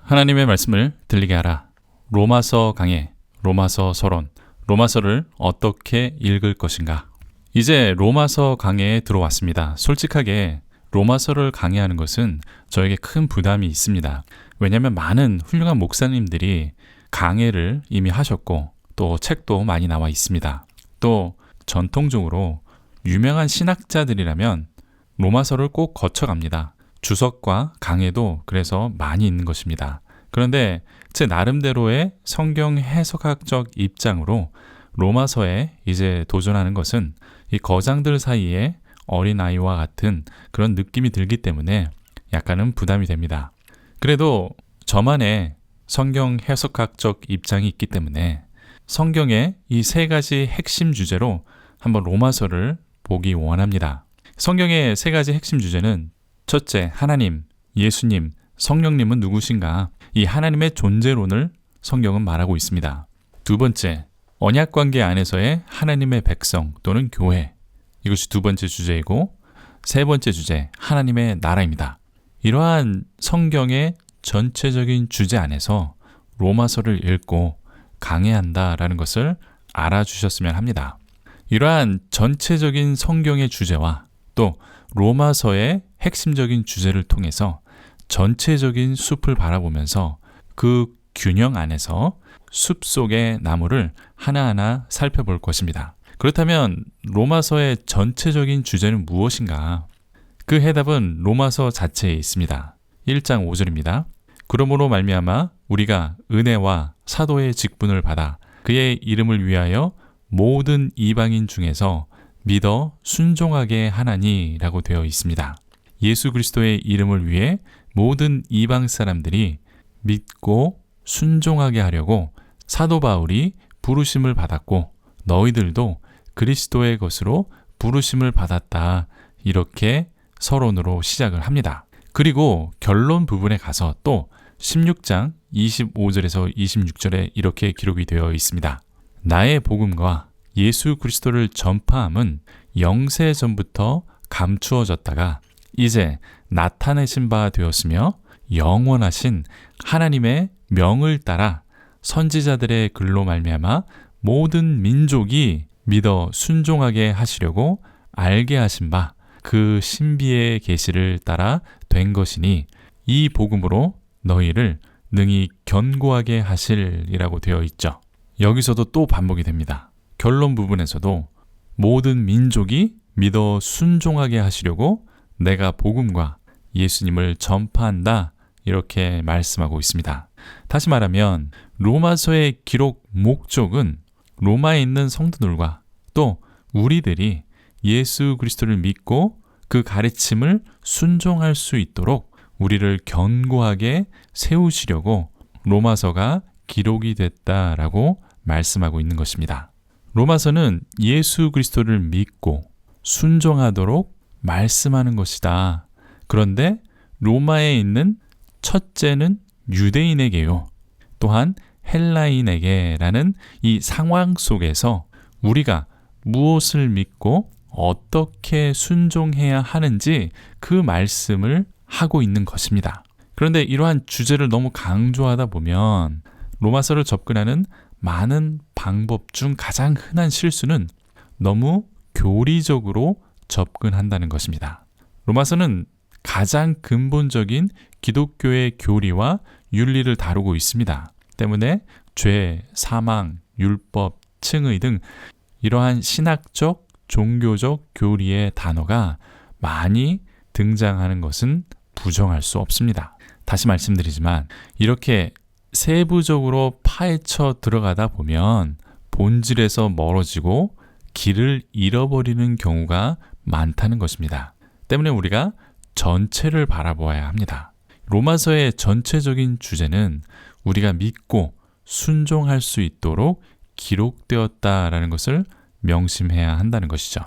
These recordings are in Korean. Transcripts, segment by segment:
하나님의 말씀을 들리게 하라. 로마서 강해, 로마서 서론, 로마서를 어떻게 읽을 것인가? 이제 로마서 강해에 들어왔습니다. 솔직하게 로마서를 강해하는 것은 저에게 큰 부담이 있습니다. 왜냐하면 많은 훌륭한 목사님들이 강해를 이미 하셨고 또 책도 많이 나와 있습니다. 또 전통적으로 유명한 신학자들이라면 로마서를 꼭 거쳐갑니다. 주석과 강해도 그래서 많이 있는 것입니다. 그런데 제 나름대로의 성경 해석학적 입장으로 로마서에 이제 도전하는 것은 이 거장들 사이에 어린아이와 같은 그런 느낌이 들기 때문에 약간은 부담이 됩니다. 그래도 저만의 성경 해석학적 입장이 있기 때문에 성경의 이 세 가지 핵심 주제로 한번 로마서를 보기 원합니다. 성경의 세 가지 핵심 주제는 첫째, 하나님, 예수님, 성령님은 누구신가? 이 하나님의 존재론을 성경은 말하고 있습니다. 두 번째, 언약관계 안에서의 하나님의 백성 또는 교회. 이것이 두 번째 주제이고 세 번째 주제, 하나님의 나라입니다. 이러한 성경의 전체적인 주제 안에서 로마서를 읽고 강해한다라는 것을 알아주셨으면 합니다. 이러한 전체적인 성경의 주제와 또 로마서의 핵심적인 주제를 통해서 전체적인 숲을 바라보면서 그 균형 안에서 숲 속의 나무를 하나하나 살펴볼 것입니다. 그렇다면 로마서의 전체적인 주제는 무엇인가? 그 해답은 로마서 자체에 있습니다. 1장 5절입니다. 그러므로 말미암아 우리가 은혜와 사도의 직분을 받아 그의 이름을 위하여 모든 이방인 중에서 믿어 순종하게 하나니라고 되어 있습니다. 예수 그리스도의 이름을 위해 모든 이방 사람들이 믿고 순종하게 하려고 사도 바울이 부르심을 받았고 너희들도 그리스도의 것으로 부르심을 받았다. 이렇게 서론으로 시작을 합니다. 그리고 결론 부분에 가서 또 16장 25절에서 26절에 이렇게 기록이 되어 있습니다. 나의 복음과 예수 그리스도를 전파함은 영세 전부터 감추어졌다가 이제 나타내신 바 되었으며 영원하신 하나님의 명을 따라 선지자들의 글로 말미암아 모든 민족이 믿어 순종하게 하시려고 알게 하신 바 그 신비의 계시를 따라 된 것이니 이 복음으로 너희를 능히 견고하게 하실이라고 되어 있죠. 여기서도 또 반복이 됩니다. 결론 부분에서도 모든 민족이 믿어 순종하게 하시려고 내가 복음과 예수님을 전파한다 이렇게 말씀하고 있습니다. 다시 말하면 로마서의 기록 목적은 로마에 있는 성도들과 또 우리들이 예수 그리스도를 믿고 그 가르침을 순종할 수 있도록 우리를 견고하게 세우시려고 로마서가 기록이 됐다라고 말씀하고 있는 것입니다. 로마서는 예수 그리스도를 믿고 순종하도록 말씀하는 것이다. 그런데 로마에 있는 첫째는 유대인에게요. 또한 헬라인에게라는 이 상황 속에서 우리가 무엇을 믿고 어떻게 순종해야 하는지 그 말씀을 하고 있는 것입니다. 그런데 이러한 주제를 너무 강조하다 보면 로마서를 접근하는 많은 방법 중 가장 흔한 실수는 너무 교리적으로 접근한다는 것입니다. 로마서는 가장 근본적인 기독교의 교리와 윤리를 다루고 있습니다. 때문에 죄, 사망, 율법, 칭의 등 이러한 신학적, 종교적 교리의 단어가 많이 등장하는 것은 부정할 수 없습니다. 다시 말씀드리지만 이렇게 세부적으로 파헤쳐 들어가다 보면 본질에서 멀어지고 길을 잃어버리는 경우가 많다는 것입니다. 때문에 우리가 전체를 바라보아야 합니다. 로마서의 전체적인 주제는 우리가 믿고 순종할 수 있도록 기록되었다라는 것을 명심해야 한다는 것이죠.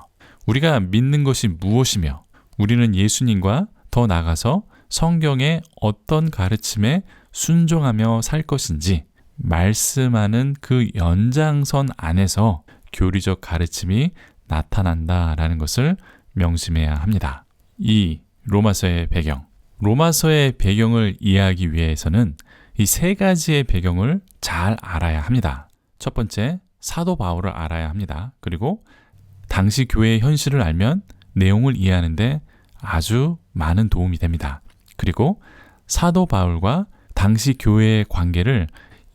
우리가 믿는 것이 무엇이며 우리는 예수님과 더 나아가서 성경의 어떤 가르침에 순종하며 살 것인지 말씀하는 그 연장선 안에서 교리적 가르침이 나타난다라는 것을 명심해야 합니다. 이 로마서의 배경, 로마서의 배경을 이해하기 위해서는 이 세 가지의 배경을 잘 알아야 합니다. 첫 번째, 사도 바울을 알아야 합니다. 그리고 당시 교회의 현실을 알면 내용을 이해하는데 아주 많은 도움이 됩니다. 그리고 사도 바울과 당시 교회의 관계를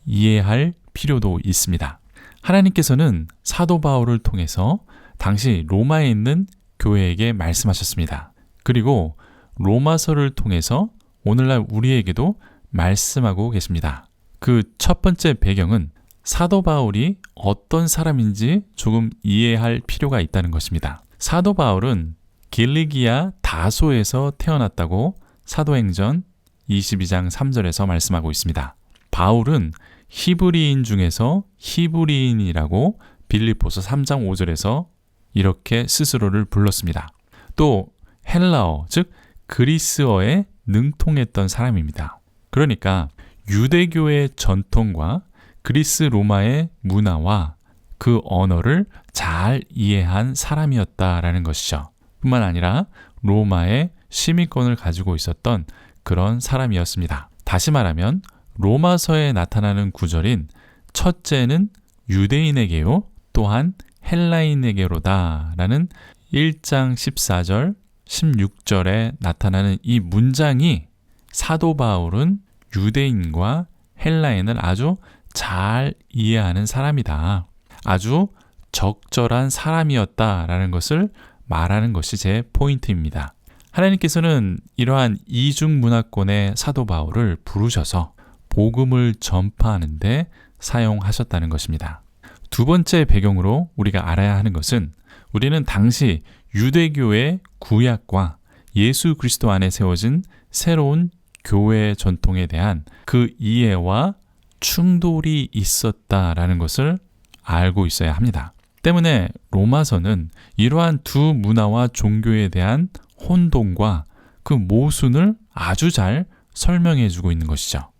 이해할 필요도 있습니다. 하나님께서는 사도 바울을 통해서 당시 로마에 있는 교회에게 말씀하셨습니다. 그리고 로마서를 통해서 오늘날 우리에게도 말씀하고 계십니다. 그 첫 번째 배경은 사도 바울이 어떤 사람인지 조금 이해할 필요가 있다는 것입니다. 사도 바울은 길리기아 다소에서 태어났다고 사도행전 22장 3절에서 말씀하고 있습니다. 바울은 히브리인 중에서 히브리인이라고 빌립보서 3장 5절에서 이렇게 스스로를 불렀습니다. 또 헬라어, 즉 그리스어에 능통했던 사람입니다. 그러니까 유대교의 전통과 그리스 로마의 문화와 그 언어를 잘 이해한 사람이었다라는 것이죠. 뿐만 아니라 로마의 시민권을 가지고 있었던 그런 사람이었습니다. 다시 말하면 로마서에 나타나는 구절인 첫째는 유대인에게요, 또한 헬라인에게로다 라는 1장 14절, 16절에 나타나는 이 문장이 사도 바울은 유대인과 헬라인을 아주 잘 이해하는 사람이다, 아주 적절한 사람이었다라는 것을 말하는 것이 제 포인트입니다. 하나님께서는 이러한 이중 문화권의 사도 바울을 부르셔서 복음을 전파하는 데 사용하셨다는 것입니다. 두 번째 배경으로 우리가 알아야 하는 것은 우리는 당시 유대교의 구약과 예수 그리스도 안에 세워진 새로운 교회 전통에 대한 그 이해와 충돌이 있었다라는 것을 알고 있어야 합니다. 때문에 로마서는 이러한 두 문화와 종교에 대한 혼동과 그 모순을 아주 잘 설명해 주고 있는 것이죠.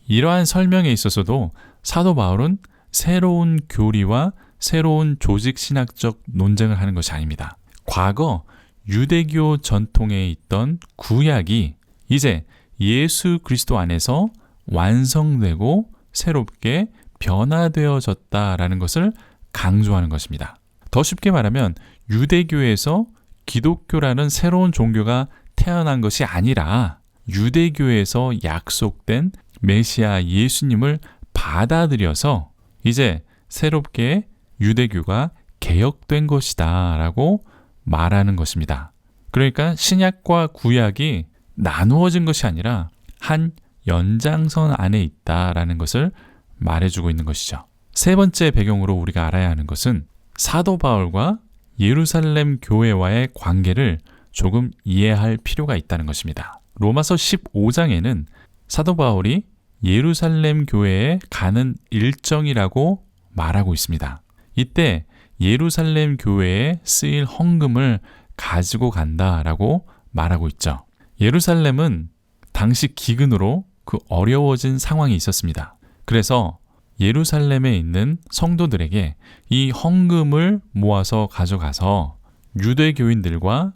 이러한 설명에 있어서도 사도 바울은 새로운 교리와 새로운 조직신학적 논쟁을 하는 것이 아닙니다. 과거 유대교 전통에 있던 구약이 이제 예수 그리스도 안에서 완성되고 새롭게 변화되어졌다라는 것을 강조하는 것입니다. 더 쉽게 말하면 유대교에서 기독교라는 새로운 종교가 태어난 것이 아니라 유대교에서 약속된 메시아 예수님을 받아들여서 이제 새롭게 유대교가 개혁된 것이다 라고 말하는 것입니다. 그러니까 신약과 구약이 나누어진 것이 아니라 한 연장선 안에 있다라는 것을 말해주고 있는 것이죠. 세 번째 배경으로 우리가 알아야 하는 것은 사도 바울과 예루살렘 교회와의 관계를 조금 이해할 필요가 있다는 것입니다. 로마서 15장에는 사도 바울이 예루살렘 교회에 가는 일정이라고 말하고 있습니다. 이때 예루살렘 교회에 쓰일 헌금을 가지고 간다라고 말하고 있죠. 예루살렘은 당시 기근으로 그 어려워진 상황이 있었습니다. 그래서 예루살렘에 있는 성도들에게 이 헌금을 모아서 가져가서 유대교인들과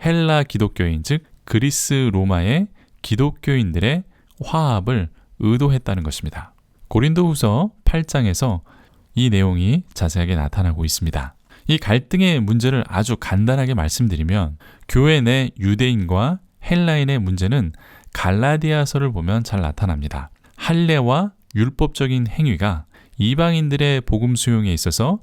헬라 기독교인, 즉 그리스 로마의 기독교인들의 화합을 의도했다는 것입니다. 고린도후서 8장에서 이 내용이 자세하게 나타나고 있습니다. 이 갈등의 문제를 아주 간단하게 말씀드리면 교회 내 유대인과 헬라인의 문제는 갈라디아서를 보면 잘 나타납니다. 할례와 율법적인 행위가 이방인들의 복음 수용에 있어서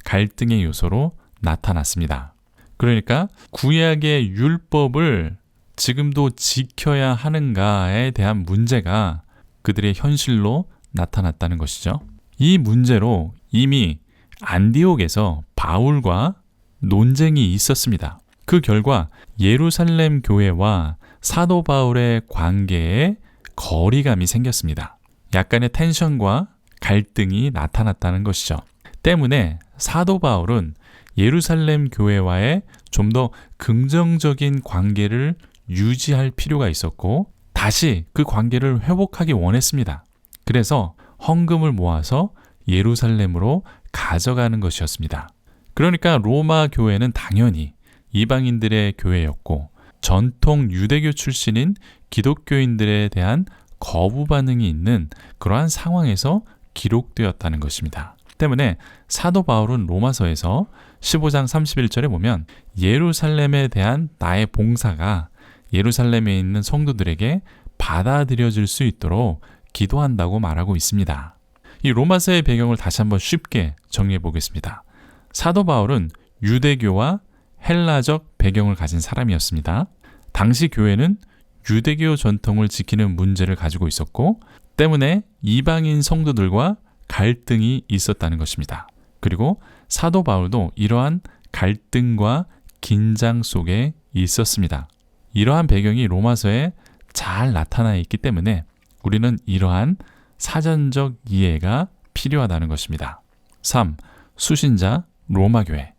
갈등의 요소로 나타났습니다. 그러니까 구약의 율법을 지금도 지켜야 하는가에 대한 문제가 그들의 현실로 나타났다는 것이죠. 이 문제로 이미 안디옥에서 바울과 논쟁이 있었습니다. 그 결과 예루살렘 교회와 사도 바울의 관계에 거리감이 생겼습니다. 약간의 텐션과 갈등이 나타났다는 것이죠. 때문에 사도 바울은 예루살렘 교회와의 좀 더 긍정적인 관계를 유지할 필요가 있었고 다시 그 관계를 회복하기 원했습니다. 그래서 헌금을 모아서 예루살렘으로 가져가는 것이었습니다. 그러니까 로마 교회는 당연히 이방인들의 교회였고 전통 유대교 출신인 기독교인들에 대한 거부 반응이 있는 그러한 상황에서 기록되었다는 것입니다. 때문에 사도 바울은 로마서에서 15장 31절에 보면 예루살렘에 대한 나의 봉사가 예루살렘에 있는 성도들에게 받아들여질 수 있도록 기도한다고 말하고 있습니다. 이 로마서의 배경을 다시 한번 쉽게 정리해 보겠습니다. 사도 바울은 유대교와 헬라적 배경을 가진 사람이었습니다. 당시 교회는 유대교 전통을 지키는 문제를 가지고 있었고 때문에 이방인 성도들과 갈등이 있었다는 것입니다. 그리고 사도 바울도 이러한 갈등과 긴장 속에 있었습니다. 이러한 배경이 로마서에 잘 나타나 있기 때문에 우리는 이러한 사전적 이해가 필요하다는 것입니다. 3. 수신자 로마교회.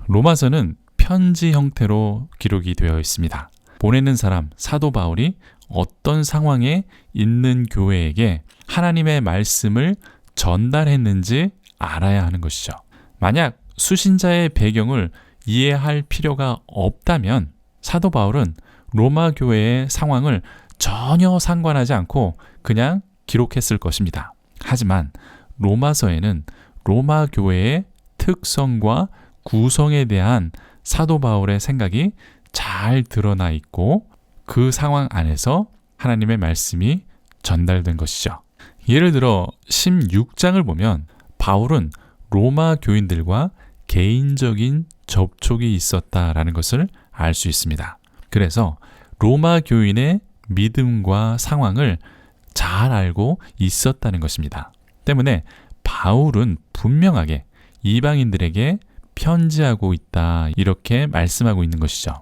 로마서는 편지 형태로 기록이 되어 있습니다. 보내는 사람 사도 바울이 어떤 상황에 있는 교회에게 하나님의 말씀을 전달했는지 알아야 하는 것이죠. 만약 수신자의 배경을 이해할 필요가 없다면 사도 바울은 로마 교회의 상황을 전혀 상관하지 않고 그냥 기록했을 것입니다. 하지만 로마서에는 로마 교회의 특성과 구성에 대한 사도 바울의 생각이 잘 드러나 있고 그 상황 안에서 하나님의 말씀이 전달된 것이죠. 예를 들어 16장을 보면 바울은 로마 교인들과 개인적인 접촉이 있었다라는 것을 알 수 있습니다. 그래서 로마 교인의 믿음과 상황을 잘 알고 있었다는 것입니다. 때문에 바울은 분명하게 이방인들에게 편지하고 있다 이렇게 말씀하고 있는 것이죠.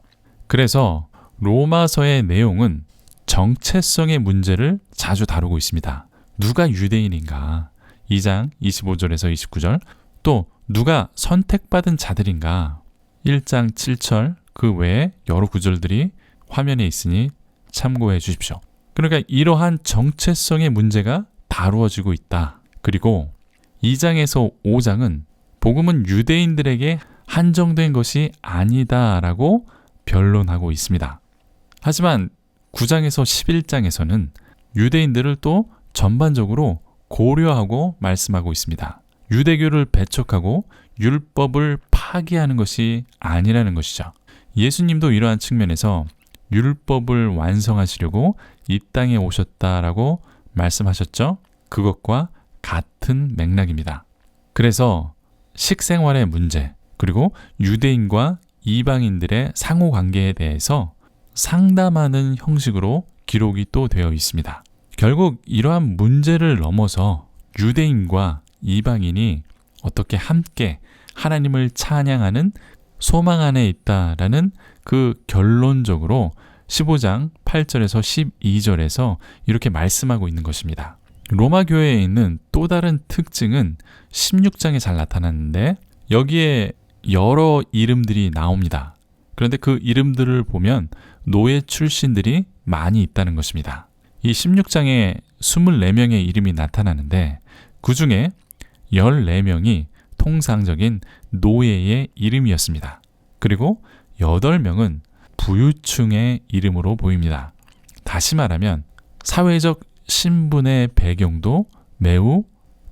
그래서 로마서의 내용은 정체성의 문제를 자주 다루고 있습니다. 누가 유대인인가? 2장 25절에서 29절. 또 누가 선택받은 자들인가? 1장 7절. 그 외에 여러 구절들이 화면에 있으니 참고해 주십시오. 그러니까 이러한 정체성의 문제가 다루어지고 있다. 그리고 2장에서 5장은 복음은 유대인들에게 한정된 것이 아니다라고 변론하고 있습니다. 하지만 9장에서 11장에서는 유대인들을 또 전반적으로 고려하고 말씀하고 있습니다. 유대교를 배척하고 율법을 파기하는 것이 아니라는 것이죠. 예수님도 이러한 측면에서 율법을 완성하시려고 이 땅에 오셨다라고 말씀하셨죠. 그것과 같은 맥락입니다. 그래서 식생활의 문제, 그리고 유대인과 이방인들의 상호관계에 대해서 상담하는 형식으로 기록이 또 되어 있습니다. 결국 이러한 문제를 넘어서 유대인과 이방인이 어떻게 함께 하나님을 찬양하는 소망 안에 있다라는 그 결론적으로 15장 8절에서 12절에서 이렇게 말씀하고 있는 것입니다. 로마 교회에 있는 또 다른 특징은 16장에 잘 나타났는데 여기에 여러 이름들이 나옵니다. 그런데 그 이름들을 보면 노예 출신들이 많이 있다는 것입니다. 이 16장에 24명의 이름이 나타나는데 그 중에 14명이 통상적인 노예의 이름이었습니다. 그리고 8명은 부유층의 이름으로 보입니다. 다시 말하면 사회적 신분의 배경도 매우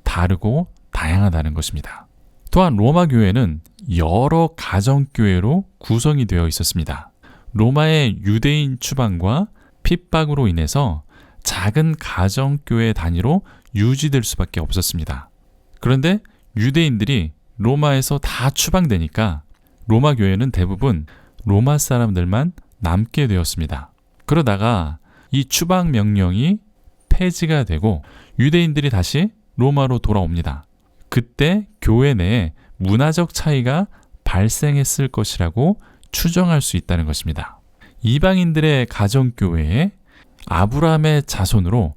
다르고 다양하다는 것입니다. 또한 로마 교회는 여러 가정교회로 구성이 되어 있었습니다. 로마의 유대인 추방과 핍박으로 인해서 작은 가정교회 단위로 유지될 수밖에 없었습니다. 그런데 유대인들이 로마에서 다 추방되니까 로마 교회는 대부분 로마 사람들만 남게 되었습니다. 그러다가 이 추방 명령이 폐지가 되고 유대인들이 다시 로마로 돌아옵니다. 그때 교회 내에 문화적 차이가 발생했을 것이라고 추정할 수 있다는 것입니다. 이방인들의 가정교회에 아브라함의 자손으로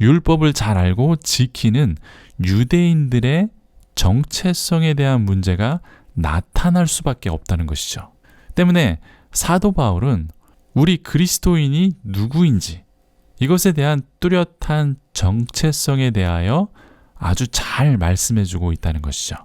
율법을 잘 알고 지키는 유대인들의 정체성에 대한 문제가 나타날 수밖에 없다는 것이죠. 때문에 사도 바울은 우리 그리스도인이 누구인지 이것에 대한 뚜렷한 정체성에 대하여 아주 잘 말씀해주고 있다는 것이죠.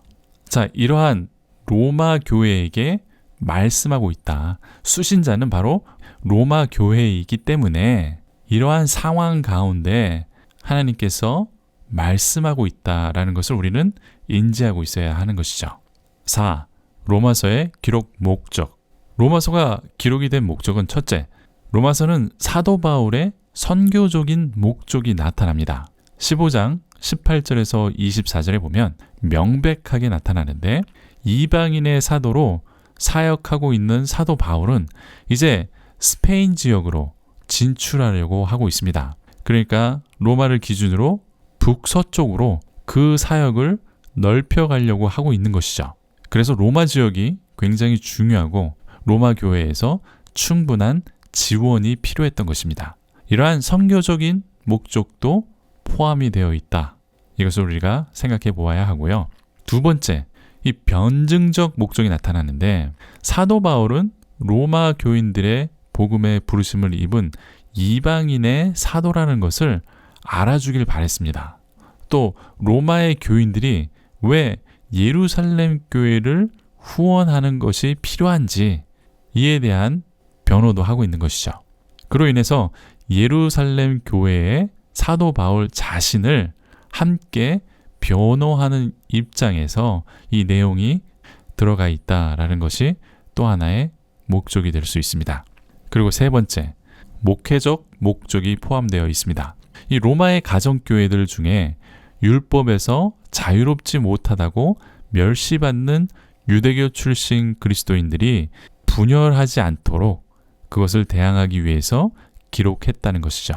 자, 이러한 로마 교회에게 말씀하고 있다. 수신자는 바로 로마 교회이기 때문에 이러한 상황 가운데 하나님께서 말씀하고 있다라는 것을 우리는 인지하고 있어야 하는 것이죠. 4. 로마서의 기록 목적. 로마서가 기록이 된 목적은 첫째, 로마서는 사도 바울의 선교적인 목적이 나타납니다. 15장 18절에서 24절에 보면 명백하게 나타나는데 이방인의 사도로 사역하고 있는 사도 바울은 이제 스페인 지역으로 진출하려고 하고 있습니다. 그러니까 로마를 기준으로 북서쪽으로 그 사역을 넓혀가려고 하고 있는 것이죠. 그래서 로마 지역이 굉장히 중요하고 로마 교회에서 충분한 지원이 필요했던 것입니다. 이러한 선교적인 목적도 포함이 되어 있다. 이것을 우리가 생각해 보아야 하고요. 두 번째, 이 변증적 목적이 나타나는데 사도 바울은 로마 교인들의 복음의 부르심을 입은 이방인의 사도라는 것을 알아주길 바랬습니다. 또 로마의 교인들이 왜 예루살렘 교회를 후원하는 것이 필요한지 이에 대한 변호도 하고 있는 것이죠. 그로 인해서 예루살렘 교회의 사도 바울 자신을 함께 변호하는 입장에서 이 내용이 들어가 있다라는 것이 또 하나의 목적이 될 수 있습니다. 그리고 세 번째, 목회적 목적이 포함되어 있습니다. 이 로마의 가정교회들 중에 율법에서 자유롭지 못하다고 멸시받는 유대교 출신 그리스도인들이 분열하지 않도록 그것을 대항하기 위해서 기록했다는 것이죠.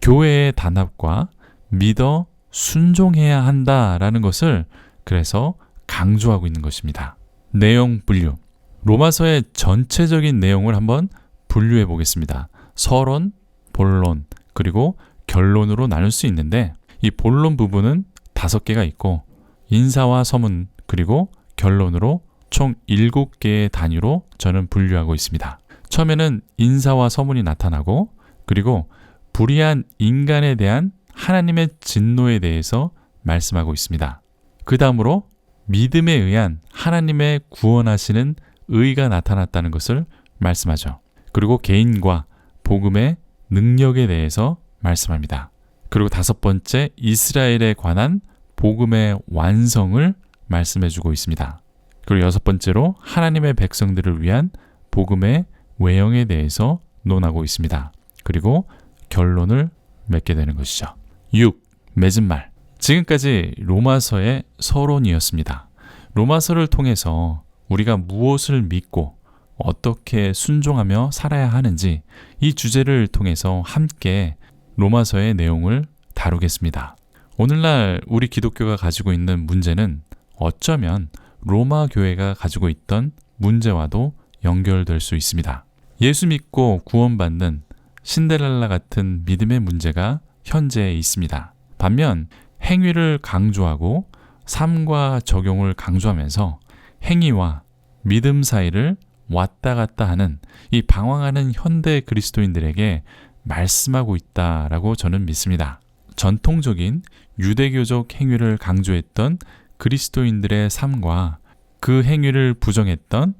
교회의 단합과 믿어 순종해야 한다라는 것을 그래서 강조하고 있는 것입니다. 내용 분류. 로마서의 전체적인 내용을 한번 분류해 보겠습니다. 서론, 본론, 그리고 결론으로 나눌 수 있는데 이 본론 부분은 5개가 있고 인사와 서문 그리고 결론으로 총 7개의 단위로 저는 분류하고 있습니다. 처음에는 인사와 서문이 나타나고 그리고 불의한 인간에 대한 하나님의 진노에 대해서 말씀하고 있습니다. 그 다음으로 믿음에 의한 하나님의 구원하시는 의가 나타났다는 것을 말씀하죠. 그리고 개인과 복음의 능력에 대해서 말씀합니다. 그리고 5번째, 이스라엘에 관한 복음의 완성을 말씀해주고 있습니다. 그리고 6번째로 하나님의 백성들을 위한 복음의 외형에 대해서 논하고 있습니다. 그리고 결론을 맺게 되는 것이죠. 6. 맺은 말. 지금까지 로마서의 서론이었습니다. 로마서를 통해서 우리가 무엇을 믿고 어떻게 순종하며 살아야 하는지 이 주제를 통해서 함께 로마서의 내용을 다루겠습니다. 오늘날 우리 기독교가 가지고 있는 문제는 어쩌면 로마 교회가 가지고 있던 문제와도 연결될 수 있습니다. 예수 믿고 구원받는 신데렐라 같은 믿음의 문제가 현재 있습니다. 반면 행위를 강조하고 삶과 적용을 강조하면서 행위와 믿음 사이를 왔다 갔다 하는 이 방황하는 현대 그리스도인들에게 말씀하고 있다라고 저는 믿습니다. 전통적인 유대교적 행위를 강조했던 그리스도인들의 삶과 그 행위를 부정했던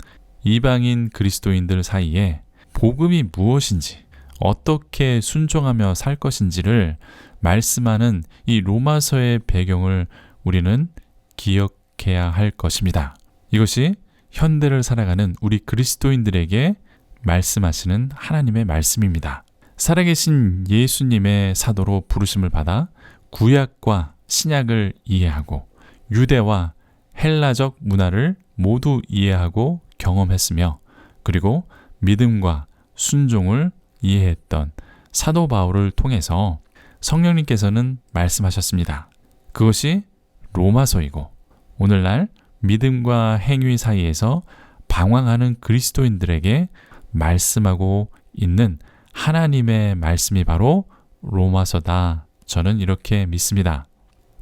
이방인 그리스도인들 사이에 복음이 무엇인지 어떻게 순종하며 살 것인지를 말씀하는 이 로마서의 배경을 우리는 기억해야 할 것입니다. 이것이 현대를 살아가는 우리 그리스도인들에게 말씀하시는 하나님의 말씀입니다. 살아계신 예수님의 사도로 부르심을 받아 구약과 신약을 이해하고 유대와 헬라적 문화를 모두 이해하고 경험했으며 그리고 믿음과 순종을 이해했던 사도 바울을 통해서 성령님께서는 말씀하셨습니다. 그것이 로마서이고 오늘날 믿음과 행위 사이에서 방황하는 그리스도인들에게 말씀하고 있는 하나님의 말씀이 바로 로마서다. 저는 이렇게 믿습니다.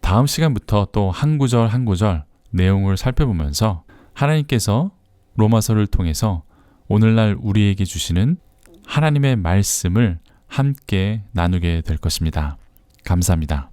다음 시간부터 또 한 구절 한 구절 내용을 살펴보면서 하나님께서 로마서를 통해서 오늘날 우리에게 주시는 하나님의 말씀을 함께 나누게 될 것입니다. 감사합니다.